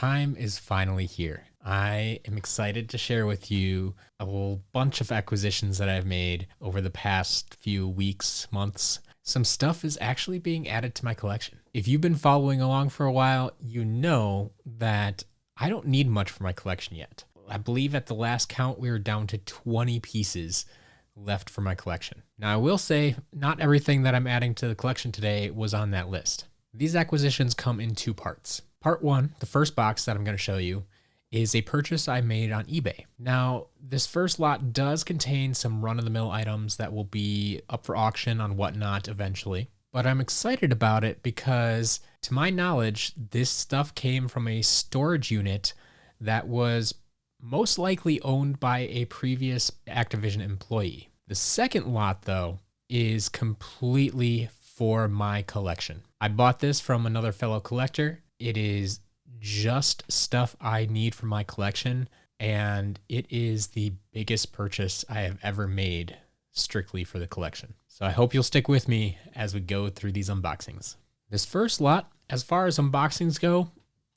time is finally here. I am excited to share with you a whole bunch of acquisitions that I've made over the past few weeks, months. Some stuff is actually being added to my collection. If you've been following along for a while, you know that I don't need much for my collection yet. I believe at the last count, we were down to 20 pieces left for my collection. Now, I will say not everything that I'm adding to the collection today was on that list. These acquisitions come in two parts. Part one, the first box that I'm going to show you, is a purchase I made on eBay. Now, this first lot does contain some run-of-the-mill items that will be up for auction on Whatnot eventually, but I'm excited about it because, to my knowledge, this stuff came from a storage unit that was most likely owned by a previous Activision employee. The second lot, though, is completely for my collection. I bought this from another fellow collector. It is just stuff I need for my collection, and it is the biggest purchase I have ever made strictly for the collection. So I hope you'll stick with me as we go through these unboxings. This first lot, as far as unboxings go,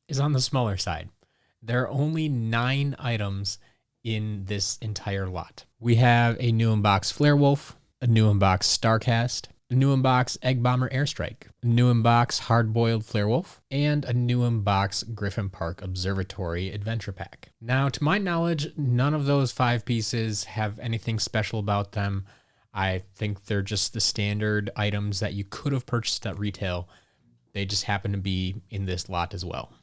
is on the smaller side. There are only 9 items in this entire lot. We have a new unboxed Flare Wolf, a new unboxed Starcast, a new unboxed Egg Bomber Airstrike, a new unboxed Hard-Boiled Flare Wolf, and a new unboxed Griffin Park Observatory Adventure Pack. Now, to my knowledge, none of those 5 pieces have anything special about them. I think they're just the standard items that you could have purchased at retail. They just happen to be in this lot as well.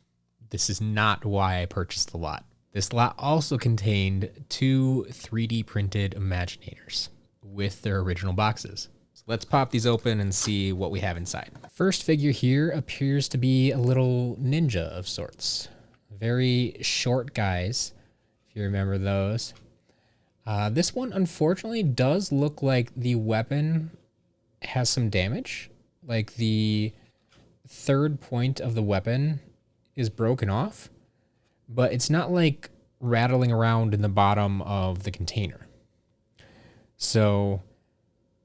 This is not why I purchased the lot. This lot also contained 2 3D printed Imaginators with their original boxes. So let's pop these open and see what we have inside. First figure here appears to be a little ninja of sorts. Very short guys, if you remember those. This one unfortunately does look like the weapon has some damage. Like the third point of the weapon is broken off, but it's not like rattling around in the bottom of the container. So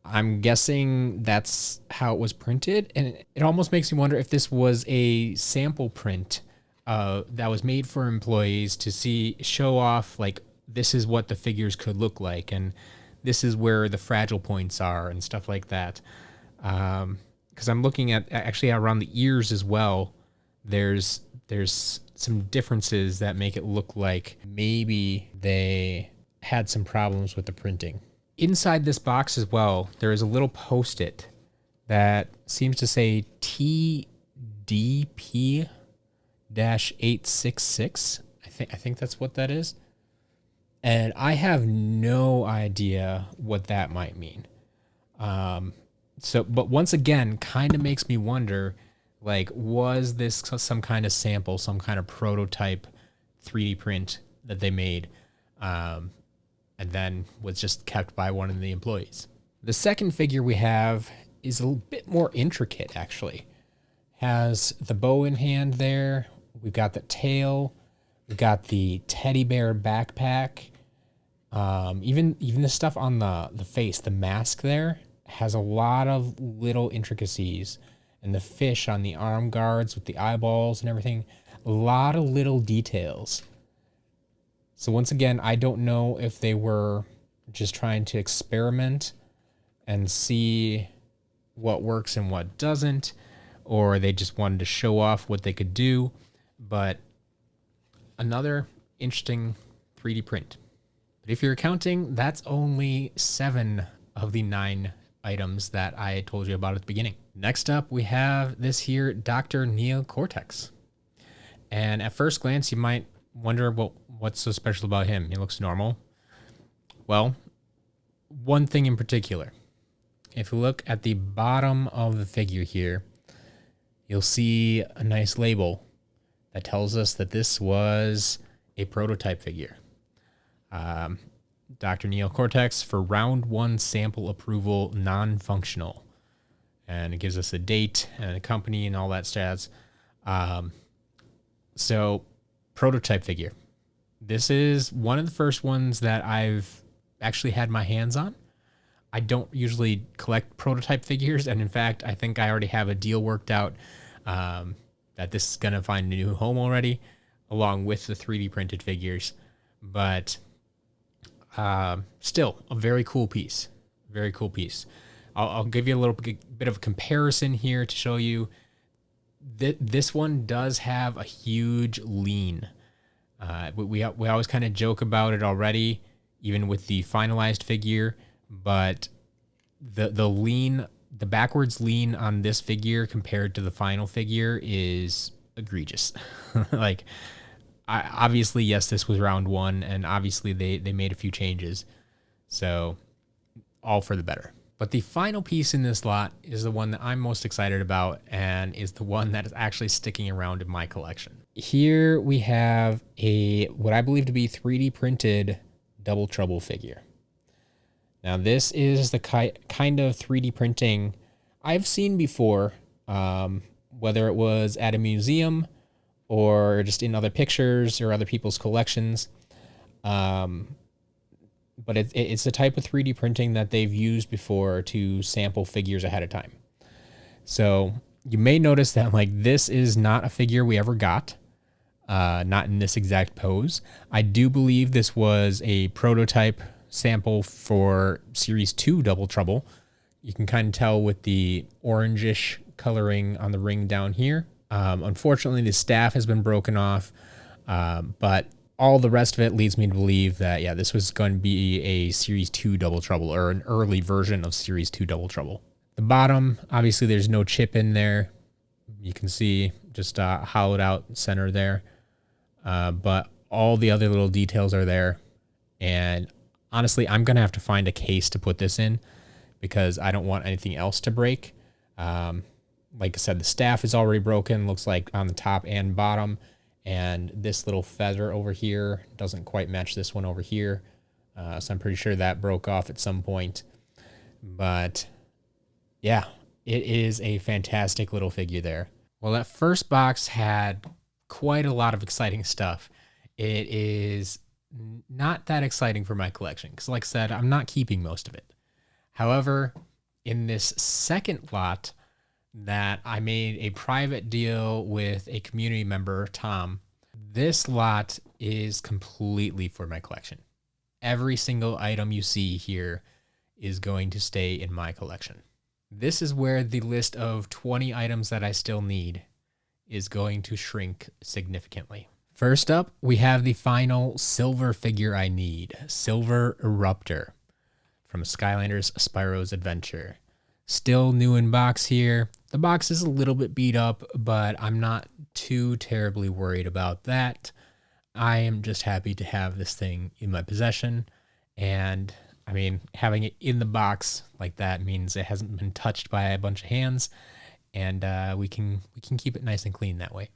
I'm guessing that's how it was printed, and it almost makes me wonder if this was a sample print that was made for employees to show off, like, this is what the figures could look like, and this is where the fragile points are and stuff like that. Because I'm looking at actually around the ears as well. There's some differences that make it look like maybe they had some problems with the printing. Inside this box as well, there is a little post-it that seems to say TDP-866. I think that's what that is. And I have no idea what that might mean. But once again, kind of makes me wonder, like, was this some kind of sample, some kind of prototype 3D print that they made, and then was just kept by one of the employees? The second figure we have is a little bit more intricate, actually. Has the bow in hand there. We've got the tail. We've got the teddy bear backpack. Even the stuff on the face, the mask there, has a lot of little intricacies. And the fish on the arm guards with the eyeballs and everything. A lot of little details. So once again, I don't know if they were just trying to experiment and see what works and what doesn't, or they just wanted to show off what they could do. But another interesting 3D print. But if you're counting, that's only 7 of the 9 items that I told you about at the beginning. Next up, we have this here Dr. Neo Cortex. And at first glance, you might wonder, well, what's so special about him? He looks normal. Well, one thing in particular. If you look at the bottom of the figure here, you'll see a nice label that tells us that this was a prototype figure. Dr. Neo Cortex for round 1 sample approval, non-functional. And it gives us a date and a company and all that stats. So, prototype figure. This is one of the first ones that I've actually had my hands on. I don't usually collect prototype figures, and in fact, I think I already have a deal worked out that this is going to find a new home already. along with the 3D printed figures. But still, a very cool piece. Very cool piece. I'll give you a little bit of a comparison here to show you. This one does have a huge lean. We always kind of joke about it already, even with the finalized figure, but the lean, the backwards lean on this figure compared to the final figure is egregious. Like, obviously, yes, this was round one, and obviously they made a few changes, so all for the better. But the final piece in this lot is the one that I'm most excited about, and is the one that is actually sticking around in my collection. Here we have what I believe to be 3D printed Double Trouble figure. Now this is the kind of 3D printing I've seen before, whether it was at a museum or just in other pictures or other people's collections. But it's the type of 3D printing that they've used before to sample figures ahead of time. So you may notice that, like, this is not a figure we ever got, not in this exact pose. I do believe this was a prototype sample for Series 2 Double Trouble. You can kind of tell with the orangish coloring on the ring down here. Unfortunately, the staff has been broken off, but all the rest of it leads me to believe that, yeah, this was going to be a Series 2 Double Trouble, or an early version of Series 2 Double Trouble. The bottom, obviously there's no chip in there. You can see just hollowed out center there. But all the other little details are there. And honestly, I'm going to have to find a case to put this in because I don't want anything else to break. Like I said, the staff is already broken, looks like on the top and bottom. And this little feather over here doesn't quite match this one over here. So I'm pretty sure that broke off at some point. But yeah, it is a fantastic little figure there. Well, that first box had quite a lot of exciting stuff. It is not that exciting for my collection because, like I said, I'm not keeping most of it. However, in this second lot, that I made a private deal with a community member, Tom. This lot is completely for my collection. Every single item you see here is going to stay in my collection. This is where the list of 20 items that I still need is going to shrink significantly. First up, we have the final silver figure I need, Silver Eruptor from Skylanders Spyro's Adventure. Still new in box here. The box is a little bit beat up, but I'm not too terribly worried about that. I am just happy to have this thing in my possession. And I mean, having it in the box like that means it hasn't been touched by a bunch of hands, and we can keep it nice and clean that way.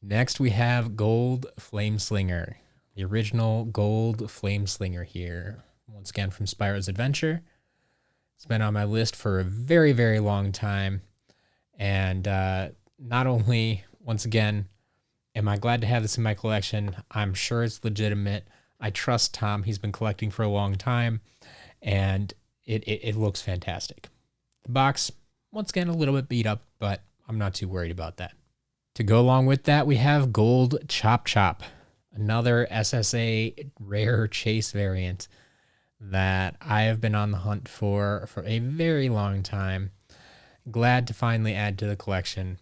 Next, we have Gold Flame Slinger, the original Gold Flame Slinger here. Once again from Spyro's Adventure. It's been on my list for a very, very long time. And not only, once again, am I glad to have this in my collection, I'm sure it's legitimate. I trust Tom. He's been collecting for a long time. And it looks fantastic. The box, once again, a little bit beat up, but I'm not too worried about that. To go along with that, we have Gold Chop Chop, another SSA rare chase variant that I have been on the hunt for a very long time. Glad to finally add to the collection,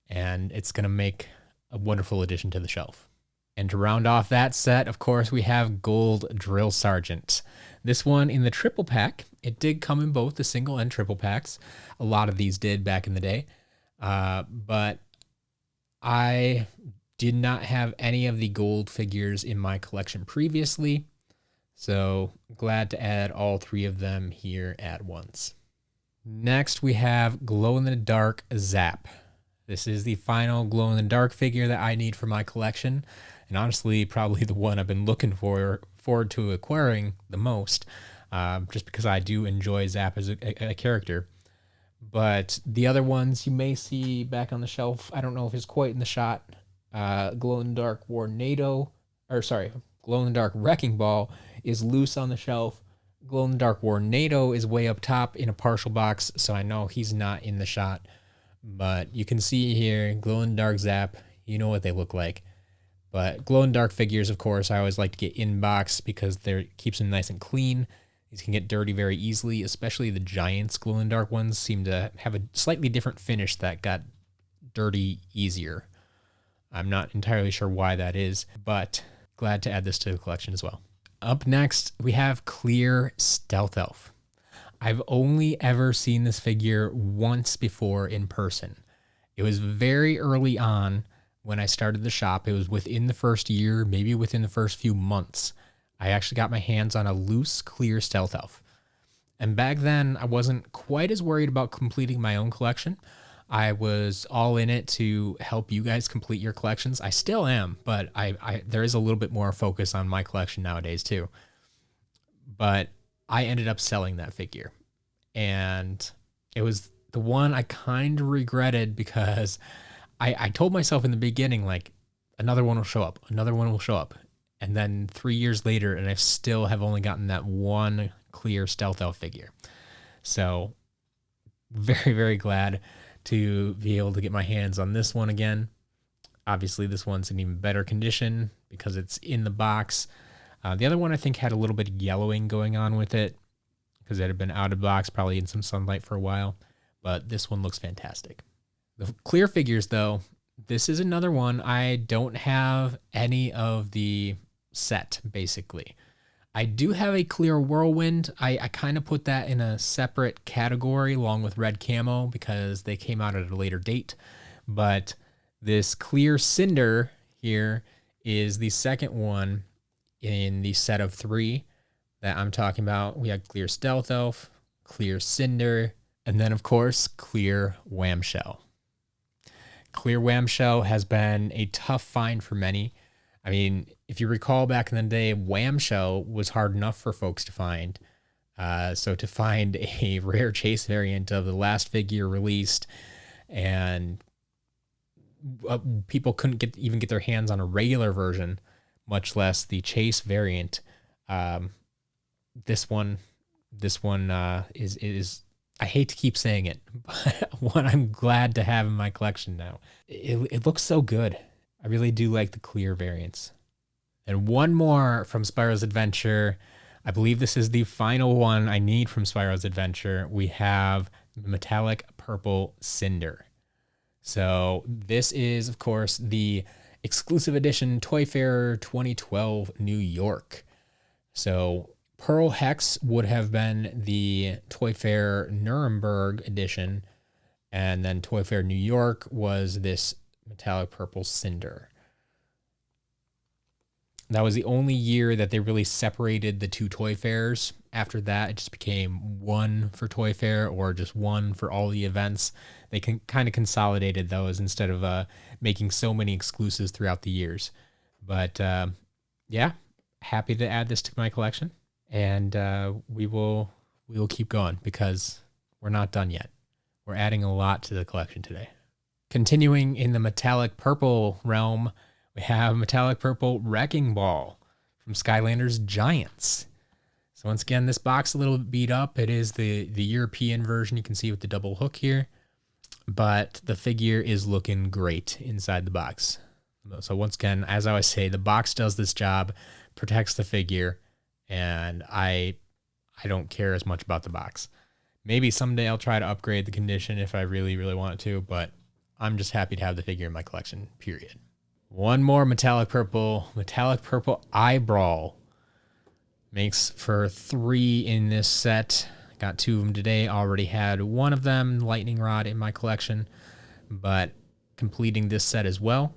and it's going to make a wonderful addition to the shelf. And to round off that set, of course, we have Gold Drill Sergeant. This one in the triple pack. It did come in both the single and triple packs. A lot of these did back in the day. But I did not have any of the gold figures in my collection previously. So glad to add all three of them here at once. Next, we have glow-in-the-dark Zap. This is the final glow-in-the-dark figure that I need for my collection. And honestly, probably the one I've been looking forward to acquiring the most, just because I do enjoy Zap as a character. But the other ones you may see back on the shelf, I don't know if it's quite in the shot. Glow-in-the-dark Glow-in-the-dark Wrecking Ball is loose on the shelf. Glow-in-the-dark Warnado is way up top in a partial box, so I know he's not in the shot. But you can see here, Glow-in-the-dark Zap, you know what they look like. But glow-in-the-dark figures, of course, I always like to get in box because it keeps them nice and clean. These can get dirty very easily, especially the Giants glow-in-the-dark ones seem to have a slightly different finish that got dirty easier. I'm not entirely sure why that is, but glad to add this to the collection as well. Up next, we have Clear Stealth Elf. I've only ever seen this figure once before in person. It was very early on when I started the shop. It was within the first year, maybe within the first few months. I actually got my hands on a loose Clear Stealth Elf. And back then, I wasn't quite as worried about completing my own collection. I was all in it to help you guys complete your collections. I still am, but there is a little bit more focus on my collection nowadays too. But I ended up selling that figure. And it was the one I kind of regretted because I told myself in the beginning, like, another one will show up, another one will show up. And then 3 years later, and I still have only gotten that one Clear Stealth Elf figure. So very, very glad to be able to get my hands on this one again. Obviously, this one's in even better condition because it's in the box. The other one, I think, had a little bit of yellowing going on with it because it had been out of box, probably in some sunlight for a while. But this one looks fantastic. The clear figures, though, this is another one. I don't have any of the set, basically. I do have a Clear Whirlwind. I kind of put that in a separate category along with Red Camo because they came out at a later date. But this Clear Cinder here is the second one in the set of 3 that I'm talking about. We had Clear Stealth Elf, Clear Cinder, and then, of course, Clear Whamshell. Clear Whamshell has been a tough find for many. I mean, if you recall back in the day, Whamshell was hard enough for folks to find. So to find a rare chase variant of the last figure released, and people couldn't even get their hands on a regular version, much less the chase variant. This one is I hate to keep saying it, but one I'm glad to have in my collection now. It looks so good. I really do like the clear variants. And one more from Spyro's Adventure. I believe this is the final one I need from Spyro's Adventure. We have the metallic purple Cinder. So this is, of course, the exclusive edition Toy Fair 2012 New York. So Pearl Hex would have been the Toy Fair Nuremberg edition, and then Toy Fair New York was this metallic purple Cinder. That was the only year that they really separated the two Toy Fairs. After that, it just became one for Toy Fair or just one for all the events. They kind of consolidated those instead of making so many exclusives throughout the years. But yeah, happy to add this to my collection. And we will keep going because we're not done yet. We're adding a lot to the collection today. Continuing in the metallic purple realm, we have metallic purple Wrecking Ball from Skylanders Giants. So once again, this box a little bit beat up. It is the European version. You can see with the double hook here, but the figure is looking great inside the box. So once again, as I always say, the box does this job, protects the figure, and I don't care as much about the box. Maybe someday I'll try to upgrade the condition if I really, really want to, but I'm just happy to have the figure in my collection, period. One more metallic purple Eyebrow. Makes for 3 in this set. Got 2 of them today. Already had one of them, Lightning Rod, in my collection, but completing this set as well.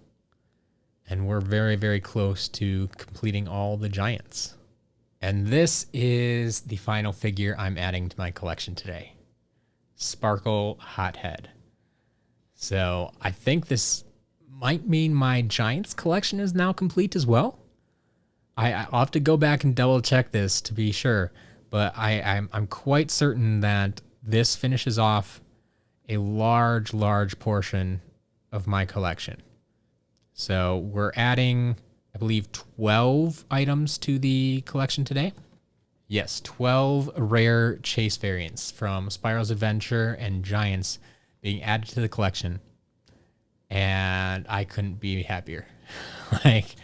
And we're very, very close to completing all the Giants. And this is the final figure I'm adding to my collection today. Sparkle Hothead. So I think this might mean my Giants collection is now complete as well. I'll have to go back and double check this to be sure, but I'm quite certain that this finishes off a large portion of my collection. So we're adding, I believe, 12 items to the collection today. Yes, 12 rare chase variants from Spyro's Adventure and Giants being added to the collection. And I couldn't be happier. Like,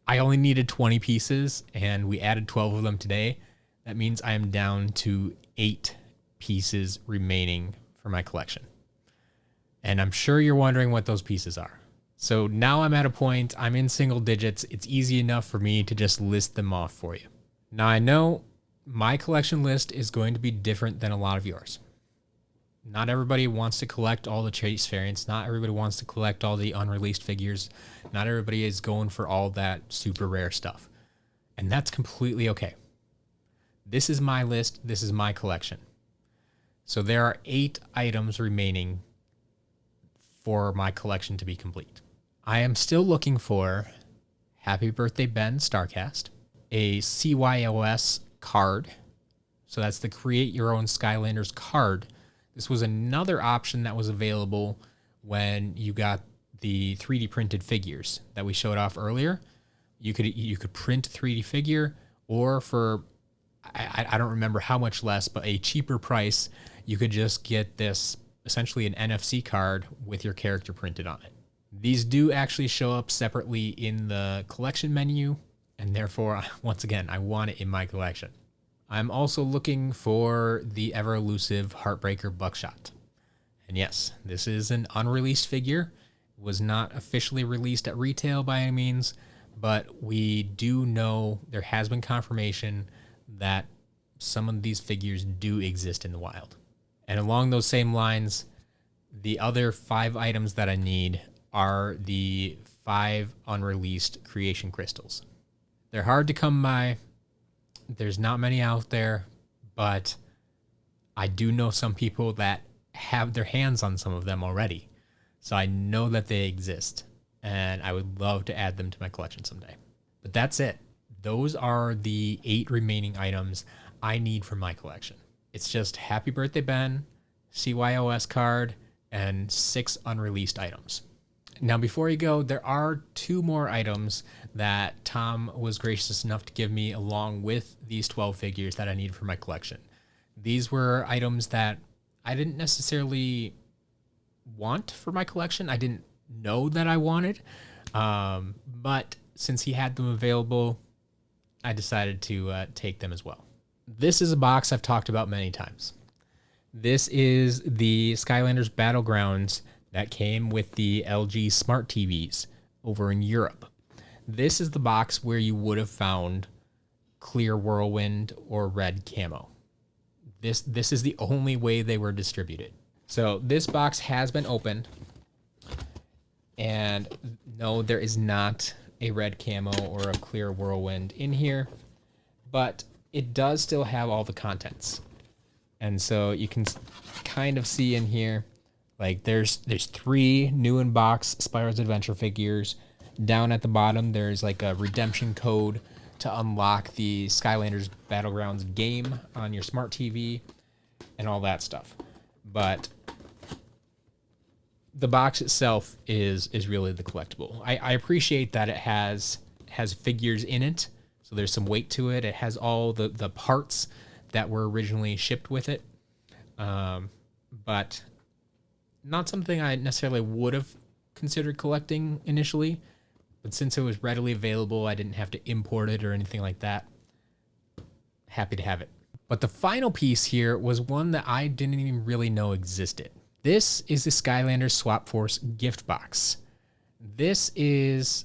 I only needed 20 pieces and we added 12 of them today. That means I am down to 8 pieces remaining for my collection. And I'm sure you're wondering what those pieces are. So now I'm at a point, I'm in single digits. It's easy enough for me to just list them off for you. Now I know my collection list is going to be different than a lot of yours. Not everybody wants to collect all the chase variants. Not everybody wants to collect all the unreleased figures. Not everybody is going for all that super rare stuff. And that's completely okay. This is my list. This is my collection. So there are 8 items remaining for my collection to be complete. I am still looking for Happy Birthday Ben Starcast, a CYOS card. So that's the Create Your Own Skylanders card. This was another option that was available when you got the 3D printed figures that we showed off earlier. You could print a 3D figure, or for, I don't remember how much less, but a cheaper price, you could just get this, essentially an NFC card with your character printed on it. These do actually show up separately in the collection menu, and therefore, once again, I want it in my collection. I'm also looking for the ever elusive Heartbreaker Buckshot. And yes, this is an unreleased figure. It was not officially released at retail by any means, but we do know there has been confirmation that some of these figures do exist in the wild. And along those same lines, the other 5 items that I need are the 5 unreleased creation crystals. They're hard to come by. There's not many out there, but I do know some people that have their hands on some of them already. So I know that they exist, and I would love to add them to my collection someday. But that's it. Those are the 8 remaining items I need for my collection. It's just Happy Birthday Ben, CYOS card, and 6 unreleased items. Now, before you go, there are 2 more items that Tom was gracious enough to give me along with these 12 figures that I need for my collection. These were items that I didn't necessarily want for my collection. I didn't know that I wanted, but since he had them available, I decided to take them as well. This is a box I've talked about many times. This is the Skylanders Battlegrounds that came with the LG Smart TVs over in Europe. This is the box where you would have found clear whirlwind or red camo. This is the only way they were distributed. So this box has been opened, and no, there is not a red camo or a clear whirlwind in here, but it does still have all the contents. And so you can kind of see in here, like there's 3 new in box Spyro's Adventure figures. Down at the bottom, there's like a redemption code to unlock the Skylanders Battlegrounds game on your smart TV and all that stuff. But the box itself is really the collectible. I appreciate that it has figures in it, so there's some weight to it. It has all the parts that were originally shipped with it, but not something I necessarily would have considered collecting initially. But since it was readily available, I didn't have to import it or anything like that. Happy to have it. But the final piece here was one that I didn't even really know existed. This is the Skylanders Swap Force gift box. This is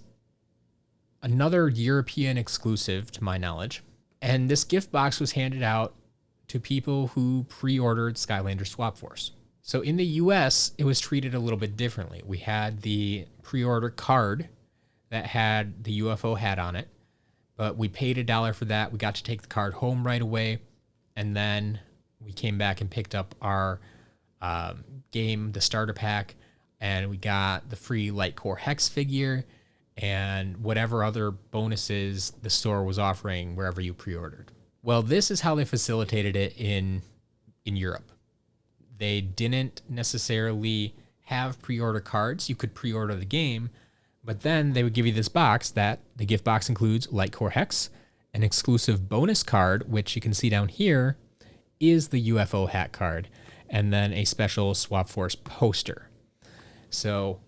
another European exclusive to my knowledge. And this gift box was handed out to people who pre-ordered Skylanders Swap Force. So in the US, it was treated a little bit differently. We had the pre-order card that had the UFO hat on it, but we paid $1 for that. We got to take the card home right away, and then we came back and picked up our game, the starter pack, and we got the free Light Core Hex figure and whatever other bonuses the store was offering wherever you pre-ordered. Well, this is how they facilitated it in Europe. They didn't necessarily have pre-order cards. You could pre-order the game, but then they would give you this box that the gift box includes Light Core Hex, an exclusive bonus card, which you can see down here is the UFO hat card, and then a special Swap Force poster. So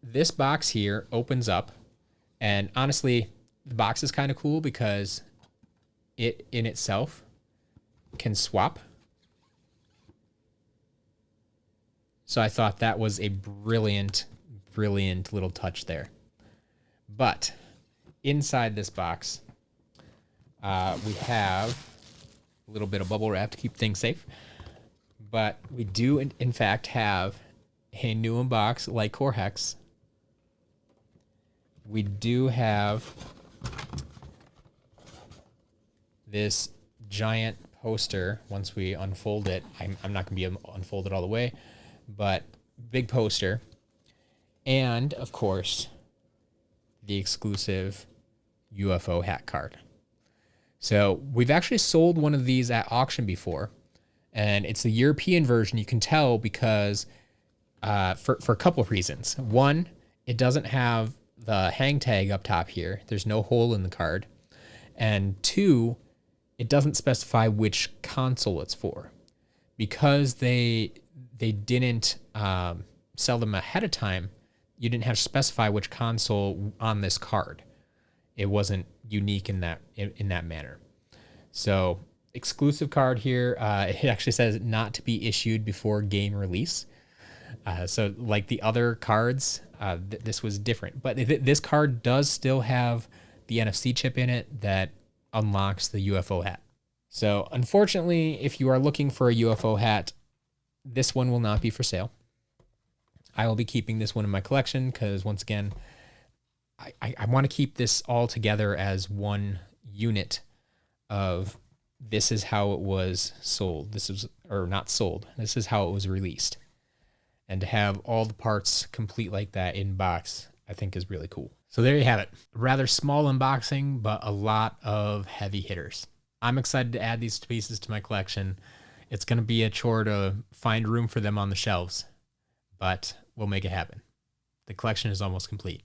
this box here opens up, And honestly, the box is kind of cool because it in itself can swap. So I thought that was a brilliant, brilliant little touch there. But inside this box, we have a little bit of bubble wrap to keep things safe. But we do, in fact, have a new unbox like Cortex. We do have this giant poster. Once we unfold it, I'm not going to be able to unfold it all the way, but big poster. And, of course, the exclusive UFO hat card. So we've actually sold one of these at auction before, and it's the European version. You can tell because for a couple of reasons. One, it doesn't have the hang tag up top here. There's no hole in the card. And two, it doesn't specify which console it's for. Because they didn't sell them ahead of time, you didn't have to specify which console on this card. It wasn't unique in that manner. So exclusive card here. It actually says not to be issued before game release. So like the other cards, this was different. But this card does still have the NFC chip in it that unlocks the UFO hat. So unfortunately, if you are looking for a UFO hat, this one will not be for sale. I will be keeping this one in my collection because, once again, I want to keep this all together as one unit of this is how it was sold. This is, or not sold. This is how it was released. And to have all the parts complete like that in box, I think is really cool. So there you have it. Rather small unboxing, but a lot of heavy hitters. I'm excited to add these pieces to my collection. It's going to be a chore to find room for them on the shelves, but we'll make it happen. The collection is almost complete.